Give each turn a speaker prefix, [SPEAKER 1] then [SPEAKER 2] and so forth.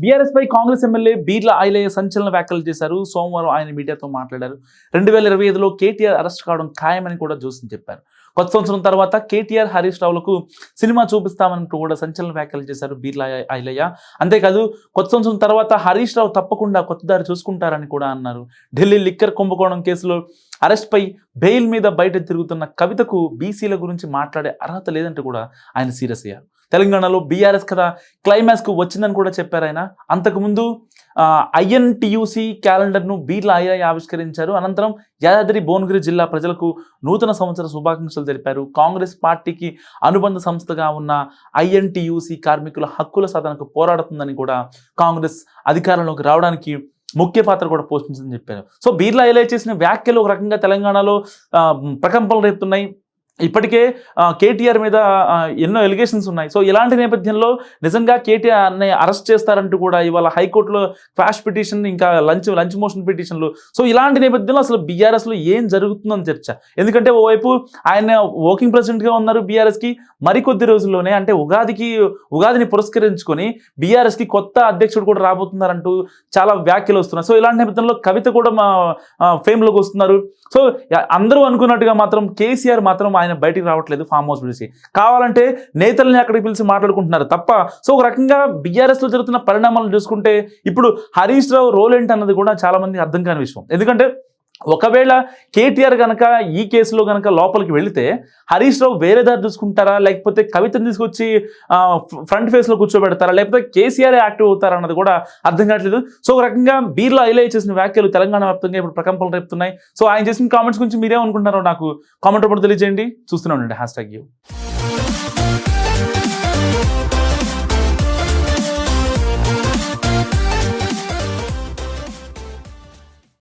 [SPEAKER 1] BRS పై Congress MLA Beerla Ailayya సంచలన వ్యాఖ్యలు చేశారు. సోమవారం ఆయన మీడియాతో మాట్లాడారు. 2025లో కేటీఆర్ అరెస్ట్ కావడం ఖాయమని కూడా జోస్యం చెప్పారు. కొత్త సంవత్సరం తర్వాత కేటీఆర్, హరీష్ రావులకు సినిమా చూపిస్తామంటూ కూడా సంచలన వ్యాఖ్యలు చేశారు బీర్ల ఐలయ్య. అంతేకాదు కొత్త సంవత్సరం తర్వాత హరీష్ రావు తప్పకుండా కొత్త దారి చూసుకుంటారని కూడా అన్నారు. ఢిల్లీ లిక్కర్ కుంభకోణం కేసులో అరెస్ట్ పై బెయిల్ మీద బయట తిరుగుతున్న కవితకు బీసీల గురించి మాట్లాడే అర్హత లేదంటూ కూడా ఆయన సీరియస్ అయ్యారు. తెలంగాణలో బీఆర్ఎస్ కథ క్లైమాక్స్కు వచ్చిందని కూడా చెప్పారు ఆయన. అంతకుముందు ఐఎన్టీయూసీ క్యాలెండర్ను బీర్ల ఐలయ్య ఆవిష్కరించారు. అనంతరం యాదాద్రి భువనగిరి జిల్లా ప్రజలకు నూతన సంవత్సర శుభాకాంక్షలు తెలిపారు. కాంగ్రెస్ పార్టీకి అనుబంధ సంస్థగా ఉన్న ఐఎన్టీయూసీ కార్మికుల హక్కుల సాధనకు పోరాడుతుందని కూడా కాంగ్రెస్ అధికారంలోకి రావడానికి ముఖ్య పాత్ర కూడా పోషించిందని చెప్పారు. సో బీర్ల ఐలయ్య చేసిన వ్యాఖ్యలు ఒక రకంగా తెలంగాణలో ప్రకంపనలు రేపుతున్నాయి. ఇప్పటికే కేటీఆర్ మీద ఎన్నో ఎలిగేషన్స్ ఉన్నాయి. సో ఇలాంటి నేపథ్యంలో నిజంగా కేటీఆర్ని అరెస్ట్ చేస్తారంటూ కూడా ఇవాళ హైకోర్టులో క్వాష్ పిటిషన్, ఇంకా లంచ్ మోషన్ పిటిషన్లు. సో ఇలాంటి నేపథ్యంలో అసలు బీఆర్ఎస్లో ఏం జరుగుతుందని చర్చ. ఎందుకంటే ఓవైపు ఆయన వర్కింగ్ ప్రెసిడెంట్గా ఉన్నారు బీఆర్ఎస్కి. మరికొద్ది రోజుల్లోనే అంటే ఉగాదిని పురస్కరించుకొని బీఆర్ఎస్కి కొత్త అధ్యక్షుడు కూడా రాబోతున్నారంటూ చాలా వ్యాఖ్యలు వస్తున్నాయి. సో ఇలాంటి నేపథ్యంలో కవిత కూడా ఫేమ్లోకి వస్తున్నారు. సో అందరూ అనుకున్నట్టుగా మాత్రం కేసీఆర్ మాత్రం ఆయన బయటికి రావట్లేదు ఫామ్ హౌస్ పిలిచి. కావాలంటే నేతల్ని అక్కడికి పిలిచి మాట్లాడుకుంటున్నారు తప్ప. సో ఒక రకంగా బీఆర్ఎస్లో జరుగుతున్న పరిణామాలను చూసుకుంటే ఇప్పుడు హరీష్ రావు రోల్ ఏంటి అన్నది కూడా చాలా మంది అర్థం కాని విషయం. ఎందుకంటే ఒకవేళ కేటీఆర్ కనుక ఈ కేసులో కనుక లోపలికి వెళితే హరీష్ రావు వేరే దారి చూసుకుంటారా, లేకపోతే కవితను తీసుకొచ్చి ఫ్రంట్ ఫేస్లో కూర్చోబెడతారా, లేకపోతే కేసీఆర్ యాక్టివ్ అవుతారా అన్నది కూడా అర్థం కావట్లేదు. సో ఒక రకంగా బీర్ల ఐలయ్య చేసిన వ్యాఖ్యలు తెలంగాణ వ్యాప్తంగా ఇప్పుడు ప్రకంపనలు రేపుతున్నాయి. సో ఆయన చేసిన కామెంట్స్ గురించి మీరేమనుకుంటున్నారో నాకు కామెంట్ రూపంలో తెలియజేయండి. చూస్తూనే ఉండండి #you.